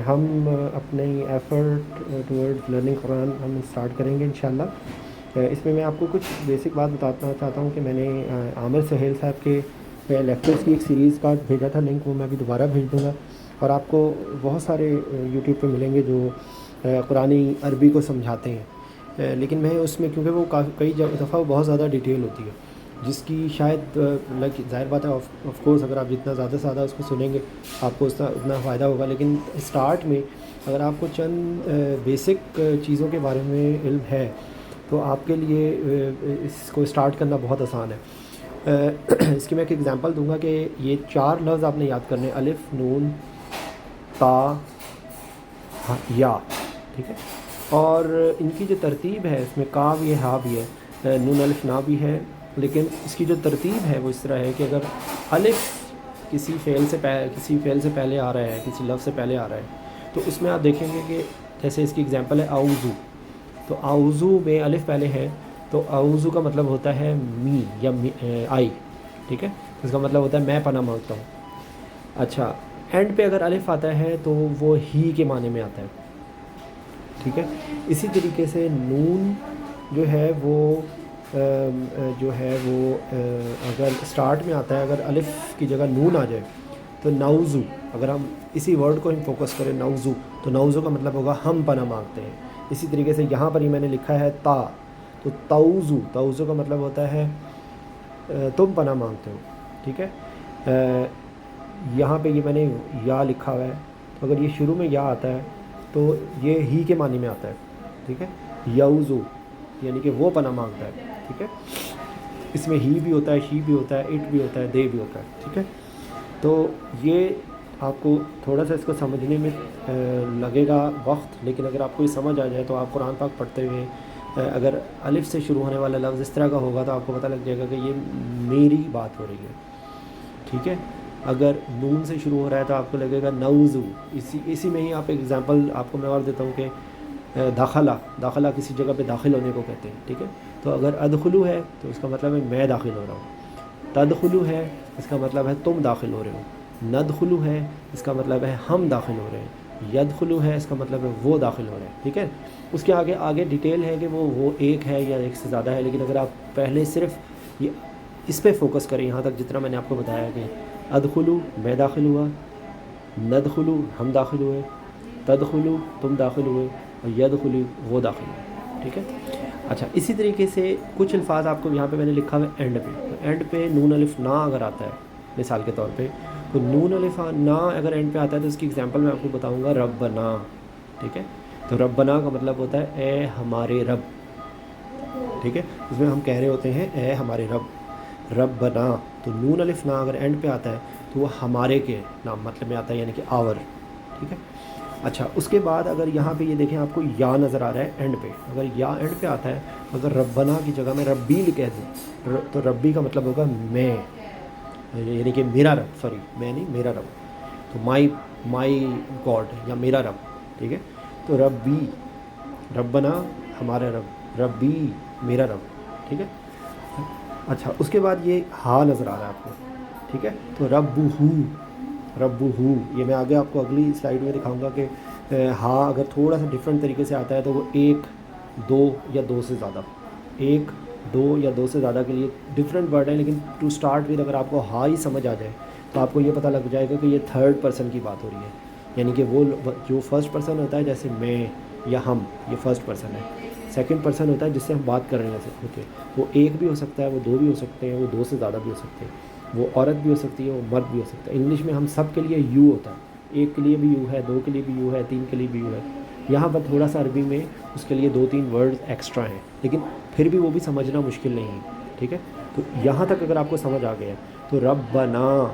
ہم اپنے effort toward learning قرآن ہم اسٹارٹ کریں گے انشاءاللہ۔ اس میں آپ کو کچھ بیسک بات بتانا چاہتا ہوں کہ میں نے عامر سہیل صاحب کے لیکچرز کی ایک سیریز کا بھیجا تھا لنک، وہ میں ابھی دوبارہ بھیج دوں گا، اور آپ کو بہت سارے یوٹیوب پہ ملیں گے جو قرآنی عربی کو سمجھاتے ہیں، لیکن میں اس میں کیونکہ وہ کئی دفعہ بہت زیادہ ڈیٹیل ہوتی ہے، جس کی شاید ظاہر بات ہے آف کورس اگر آپ جتنا زیادہ سے زیادہ اس کو سنیں گے آپ کو اتنا فائدہ ہوگا، لیکن اسٹارٹ میں اگر آپ کو چند بیسک چیزوں کے بارے میں علم ہے تو آپ کے لیے اس کو اسٹارٹ کرنا بہت آسان ہے۔ اس کی میں ایک ایگزامپل دوں گا کہ یہ 4 لفظ آپ نے یاد کرنے، الف، نون، تا، یا، ٹھیک ہے، اور ان کی جو ترتیب ہے اس میں کا بھی ہے، ہا بھی ہے، نون الف نا بھی ہے، لیکن اس کی جو ترتیب ہے وہ اس طرح ہے کہ اگر الف کسی فعل سے پہلے آ رہا ہے، کسی لفظ سے پہلے آ رہا ہے، تو اس میں آپ دیکھیں گے کہ جیسے اس کی ایگزامپل ہے اعوذو، تو اعوذو میں الف پہلے ہے تو اعوذو کا مطلب ہوتا ہے می یا آئی، ٹھیک ہے، اس کا مطلب ہوتا ہے میں پناہ مانگتا ہوں۔ اچھا، اینڈ پہ اگر الف آتا ہے تو وہ ہی کے معنی میں آتا ہے، ٹھیک ہے۔ اسی طریقے سے نون جو ہے وہ اگر اسٹارٹ میں آتا ہے، اگر الف کی جگہ نون آ جائے تو نعوذو، اگر ہم اسی ورڈ کو ہم فوکس کریں نعوذو، تو نعوذو کا مطلب ہوگا ہم پناہ مانگتے ہیں۔ اسی طریقے سے یہاں پر ہی میں نے لکھا ہے تا، تو تعوذو کا مطلب ہوتا ہے تم پناہ مانگتے ہو، ٹھیک ہے۔ یہاں پہ یہ میں نے یا لکھا ہوا ہے، تو اگر یہ شروع میں یا آتا ہے تو یہ ہی کے معنی میں آتا ہے، ٹھیک ہے، یعوذو یعنی کہ وہ پناہ مانگتا ہے، ٹھیک ہے۔ اس میں ہی بھی ہوتا ہے، شی بھی ہوتا ہے، اٹ بھی ہوتا ہے، دے بھی ہوتا ہے، ٹھیک ہے۔ تو یہ آپ کو تھوڑا سا اس کو سمجھنے میں لگے گا وقت، لیکن اگر آپ کو یہ سمجھ آ جائے تو آپ قرآن پاک پڑھتے ہوئے اگر الف سے شروع ہونے والا لفظ اس طرح کا ہوگا تو آپ کو پتہ لگ جائے گا کہ یہ میری بات ہو رہی ہے، ٹھیک ہے۔ اگر نون سے شروع ہو رہا ہے تو آپ کو لگے گا نعوذو، اسی میں ہی آپ ایگزامپل آپ کو میں اور دیتا ہوں کہ داخلہ کسی جگہ پہ داخل ہونے کو کہتے ہیں، ٹھیک ہے، تو اگر ادخلو ہے تو اس کا مطلب ہے میں داخل ہو رہا ہوں، تدخلو ہے اس کا مطلب ہے تم داخل ہو رہے ہو، ندخلو ہے اس کا مطلب ہے ہم داخل ہو رہے ہیں، یدخلو ہے اس کا مطلب ہے وہ داخل ہو رہے ہیں، ٹھیک ہے۔ اس کے آگے ڈیٹیل ہے کہ وہ ایک ہے یا ایک سے زیادہ ہے، لیکن اگر آپ پہلے صرف یہ اس پہ فوکس کریں یہاں تک جتنا میں نے آپ کو بتایا کہ ادخلو میں داخل ہوا، ندخلو ہم داخل ہوئے، تدخلو تم داخل ہوئے، اور یدخلو وہ داخل ہوئے، ٹھیک ہے۔ اچھا، اسی طریقے سے کچھ الفاظ آپ کو یہاں پہ میں نے لکھا ہوا ہے اینڈ پہ، تو اینڈ پہ نون الف نا اگر آتا ہے مثال کے طور پہ، تو نون الف نا اگر اینڈ پہ آتا ہے تو اس کی ایگزامپل میں آپ کو بتاؤں گا ربنا، ٹھیک ہے۔ تو ربنا کا مطلب ہوتا ہے اے ہمارے رب، ٹھیک ہے، اس میں ہم کہہ رہے ہوتے ہیں اے ہمارے رب، ربنا، تو نون الف نا اگر اینڈ پہ آتا ہے تو وہ ہمارے کے نام مطلب میں آتا ہے، یعنی کہ آور، ٹھیک ہے۔ اچھا، اس کے بعد اگر یہاں پہ یہ دیکھیں آپ کو یا نظر آ رہا ہے اینڈ پہ، اگر یا اینڈ پہ آتا ہے، اگر ربنا کی جگہ میں ربی کہہ دوں تو ربی کا مطلب ہوگا میں، یعنی کہ میرا رب، سوری میں نہیں، میرا رب، تو مائی گاڈ یا میرا رب، ٹھیک ہے۔ تو ربی، ربنا ہمارا رب، ربی میرا رب، ٹھیک ہے۔ اچھا، اس کے بعد یہ ہا نظر آ رہا ہے آپ کو، ٹھیک ہے، تو ربہ، یہ میں آگے آپ کو اگلی سلائیڈ میں دکھاؤں گا کہ ہا اگر تھوڑا سا ڈفرینٹ طریقے سے آتا ہے تو وہ ایک، دو یا دو سے زیادہ، ایک، دو یا دو سے زیادہ کے لیے ڈفرینٹ ورڈ ہیں، لیکن ٹو اسٹارٹ ود اگر آپ کو ہا ہی سمجھ آ جائے تو آپ کو یہ پتہ لگ جائے گا کہ یہ تھرڈ پرسن کی بات ہو رہی ہے، یعنی کہ وہ جو فرسٹ پرسن ہوتا ہے جیسے میں یا ہم، یہ فرسٹ پرسن ہے، سیکنڈ پرسن ہوتا ہے جس سے ہم بات کر رہے ہیں ہوتے، وہ ایک بھی ہو سکتا ہے، وہ دو بھی ہو سکتے ہیں، وہ دو سے زیادہ بھی ہو سکتے ہیں، وہ عورت بھی ہو سکتی ہے، وہ مرد بھی ہو سکتا ہے۔ انگلش میں ہم سب کے لیے یو ہوتا ہے، ایک کے لیے بھی یو ہے، دو کے لیے بھی یو ہے، تین کے لیے بھی یو ہے، یہاں پر تھوڑا سا عربی میں اس کے لیے 2-3 ورڈز ایکسٹرا ہیں، لیکن پھر بھی وہ بھی سمجھنا مشکل نہیں ہے، ٹھیک ہے۔ تو یہاں تک اگر آپ کو سمجھ آ گیا تو ربنا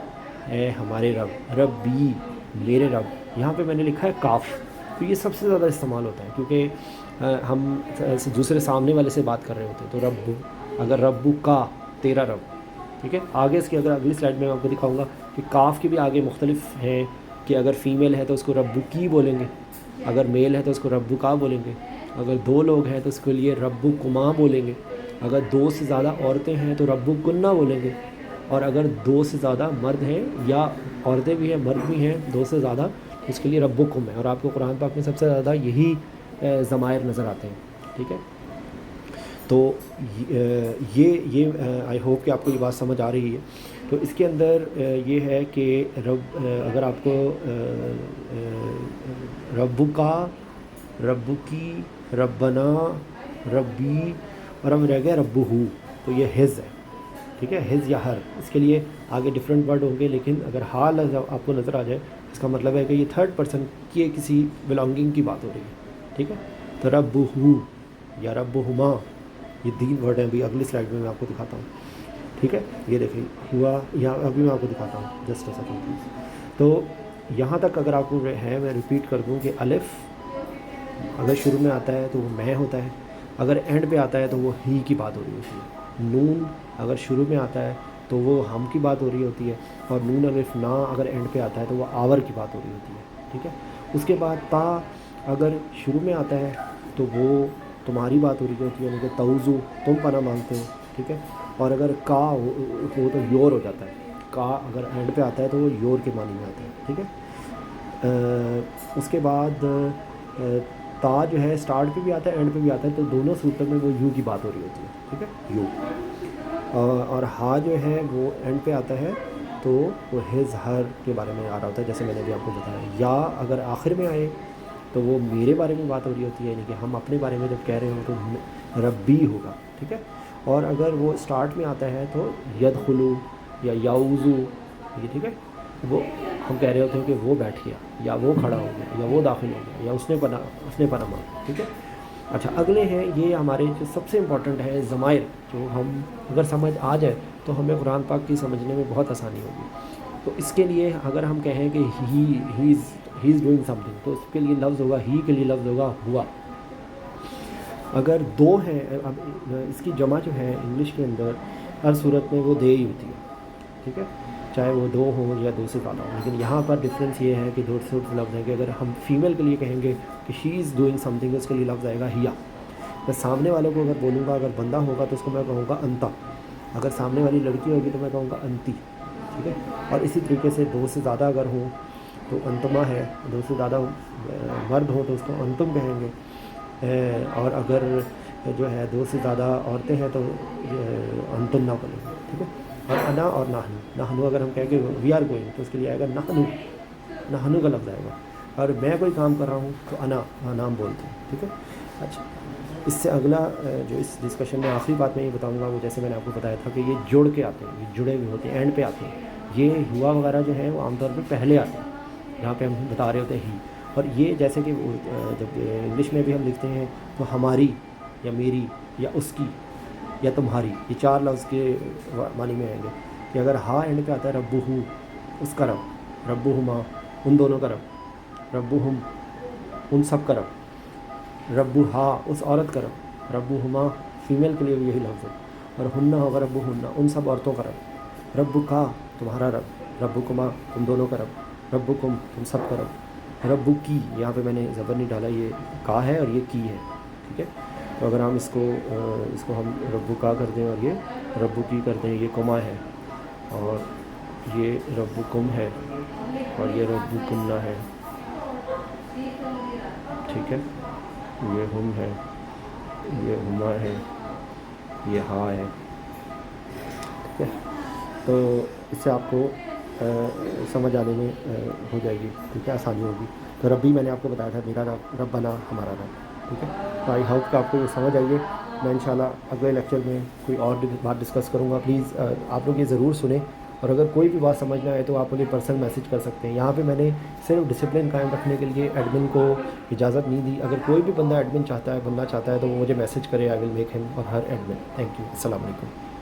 اے ہمارے رب، ربی میرے رب، یہاں پہ میں نے لکھا ہے کاف، تو یہ سب سے زیادہ استعمال ہوتا ہے کیونکہ ہم دوسرے سامنے والے سے بات کر رہے ہوتے ہیں، تو رب، اگر ربو کا تیرا رب، ٹھیک ہے۔ آگے اس کی اگر اگلی سلائڈ میں آپ کو دکھاؤں گا کہ کاف کے بھی آگے مختلف ہیں کہ اگر فیمیل ہے تو اس کو ربو کی بولیں گے، اگر میل ہے تو اس کو ربو کا بولیں گے، اگر 2 لوگ ہیں تو اس کے لیے ربو کما بولیں گے، اگر 2 سے زیادہ عورتیں ہیں تو ربو کننا بولیں گے، اور اگر 2 سے زیادہ مرد ہیں یا عورتیں بھی ہیں مرد بھی ہیں 2 سے زیادہ اس کے لیے ربکم ہے، اور آپ کو قرآن پاک میں سب سے زیادہ یہی ضمائر نظر آتے ہیں، ٹھیک ہے. تو یہ آئی ہوپ کہ آپ کو یہ بات سمجھ آ رہی ہے. تو اس کے اندر یہ ہے کہ رب، اگر آپ کو ربکا، ربکی، ربنا، ربی، اور اب رہ گیا ربہو، تو یہ حز ہے، ٹھیک ہے، حز یا ہر. اس کے لیے آگے ڈفرینٹ ورڈ ہوں گے، لیکن اگر حال آپ کو نظر آ جائے اس کا مطلب ہے کہ یہ تھرڈ پرسن کی کسی بلانگنگ کی بات ہو رہی ہے، ٹھیک ہے. تو ربہو یا ربہما، یہ 3 ورڈ ہیں. ابھی اگلی سلائڈ میں آپ کو دکھاتا ہوں، ٹھیک ہے. یہ دیکھیں ہوا، یہاں ابھی میں آپ کو دکھاتا ہوں، جسٹ اے سیکنڈ پلیز. تو یہاں تک اگر آپ کو ہے، میں ریپیٹ کر دوں کہ الف اگر شروع میں آتا ہے تو وہ میں ہوتا ہے، اگر اینڈ پہ آتا ہے تو وہ ہی کی بات ہو رہی ہوتی ہے. نون اگر شروع میں آتا ہے تو وہ ہم کی بات ہو رہی ہوتی ہے، اور نون الف نا اگر اینڈ پہ آتا ہے تو وہ آور کی بات ہو رہی ہوتی ہے، ٹھیک ہے. اس کے بعد تا اگر شروع میں آتا ہے تو وہ تمہاری بات ہو رہی ہوتی ہے، یعنی کہ توزو، تم پناہ مانگتے ہو، ٹھیک ہے. اور اگر کا ہو تو یور ہو جاتا ہے. کا اگر اینڈ پہ آتا ہے تو وہ یور کے معنی میں آتا ہے، ٹھیک ہے. اس کے بعد تا جو ہے اسٹارٹ پہ بھی آتا ہے، اینڈ پہ بھی آتا ہے، تو دونوں صورتوں میں وہ یو کی بات ہو رہی ہوتی ہے، ٹھیک ہے، یو. اور ہا جو ہے وہ اینڈ پہ آتا ہے تو وہ ہز ہر کے بارے میں آ رہا ہوتا ہے، جیسے میں نے ابھی آپ کو بتایا. یا اگر آخر میں آئے تو وہ میرے بارے میں بات ہو رہی ہوتی ہے، یعنی کہ ہم اپنے بارے میں جب کہہ رہے ہوں تو ربی ہوگا، ٹھیک ہے. اور اگر وہ اسٹارٹ میں آتا ہے تو یدخلو یا یاؤزو، یہ ٹھیک ہے، وہ ہم کہہ رہے ہوتے ہیں کہ وہ بیٹھ گیا، یا وہ کھڑا ہو گیا، یا وہ داخل ہو گیا، یا اس نے پناہ مانگا، ٹھیک ہے. اچھا، اگلے ہیں یہ ہمارے جو سب سے امپورٹنٹ ہے ضمائر، جو ہم اگر سمجھ آ جائے تو ہمیں قرآن پاک کی سمجھنے میں بہت آسانی ہوگی. تو اس کے لیے اگر ہم کہیں کہ ہی از ڈوئنگ سم تھنگ، تو اس کے لیے لفظ ہوگا، ہی کے لیے لفظ ہوگا ہوا. اگر 2 ہیں، اب اس کی جمع جو ہے انگلش کے اندر ہر صورت میں وہ دے ہی ہوتی ہے، ٹھیک ہے، چاہے وہ 2 ہوں یا 2 سے زیادہ ہوں. لیکن یہاں پر ڈفرینس یہ ہے کہ 2 صورت لفظ ہے کہ اگر ہم فیمیل کے لیے کہیں گے کہ شی از ڈوئنگ سم تھنگ، اس کے لیے لفظ آئے گا ہیا. میں سامنے والوں کو اگر بولوں گا، اگر بندہ ہوگا تو اس کو میں کہوں گا انتا، اگر سامنے والی لڑکی ہوگی تو میں کہوں گا انتی، ٹھیک ہے. اور اسی طریقے سے 2 سے زیادہ اگر ہوں تو انتما ہے، 2 سے زیادہ مرد ہوں تو اس کو انتم کہیں گے. اور اگر جو ہے 2 سے زیادہ عورتیں ہیں تو انتم نہ بولیں گے، ٹھیک ہے. اور انا اور نحنو اگر ہم کہیں کہ وی آر گوئنگ تو اس کے لیے آئے گا نحنو کا لفظ آئے گا. اور میں کوئی کام کر رہا ہوں تو انا نام بولتے ہیں، ٹھیک ہے. اچھا، اس سے اگلا جو اس ڈسکشن میں آخری بات میں یہ بتاؤں گا، وہ جیسے میں نے آپ کو بتایا تھا کہ یہ جڑ کے آتے ہیں، یہ جڑے ہوئے ہوتے ہیں، اینڈ پہ آتے ہیں. یہ ہوا وغیرہ جو ہے وہ عام طور پہ پہلے آتے ہیں، جہاں پہ ہم بتا رہے ہوتے ہیں ہی. اور یہ جیسے کہ جب انگلش میں بھی ہم لکھتے ہیں تو ہماری یا میری یا اس کی یا تمہاری، یہ 4 لفظ کے معنی میں آئیں گے. کہ اگر ہا اینڈ پہ آتا ہے ربہو، اس کا رب، ربہما ان دونوں کا رب، ربہم ان سب کا رب، ربہا اس عورت کا رب، ربہما فیمیل کے لیے بھی یہی لفظ ہے. اور ہنہ ہوگا ربہن ان سب عورتوں کا رب، ربکا تمہارا رب، ربکما تم دونوں کا رب، ربکم تم سب کا رب، ربو کی یہاں پہ میں نے زبر نہیں ڈالا، یہ کا ہے اور یہ کی ہے، ٹھیک ہے. تو اگر ہم اس کو ہم ربو کا کر دیں اور یہ ربو کی کر دیں، یہ کما ہے، اور یہ ربو کم ہے، اور یہ ربو کمنا ہے، ٹھیک ہے. یہ ہم ہے، یہ ہما ہے، یہ ہا ہے، ٹھیک ہے. تو اس سے آپ کو سمجھ آنے میں ہو جائے گی، ٹھیک ہے، آسانی ہوگی. تو ربی میں نے آپ کو بتایا تھا میرا رب بنا ہمارا رب، ٹھیک ہے. تو آئی ہوپ کہ آپ کو یہ سمجھ آئیے. میں انشاءاللہ اگلے لیکچر میں کوئی اور بات ڈسکس کروں گا. پلیز آپ لوگ یہ ضرور سنیں، اور اگر کوئی بھی بات سمجھ نہ آئے تو آپ مجھے پرسنل میسج کر سکتے ہیں. یہاں پہ میں نے صرف ڈسپلن قائم رکھنے کے لیے ایڈمن کو اجازت نہیں دی. اگر کوئی بھی بندہ ایڈمن چاہتا ہے، بننا چاہتا ہے، تو وہ مجھے میسج کرے، آئی ول میک ہم اور ہر ایڈمن. تھینک یو، السلام علیکم.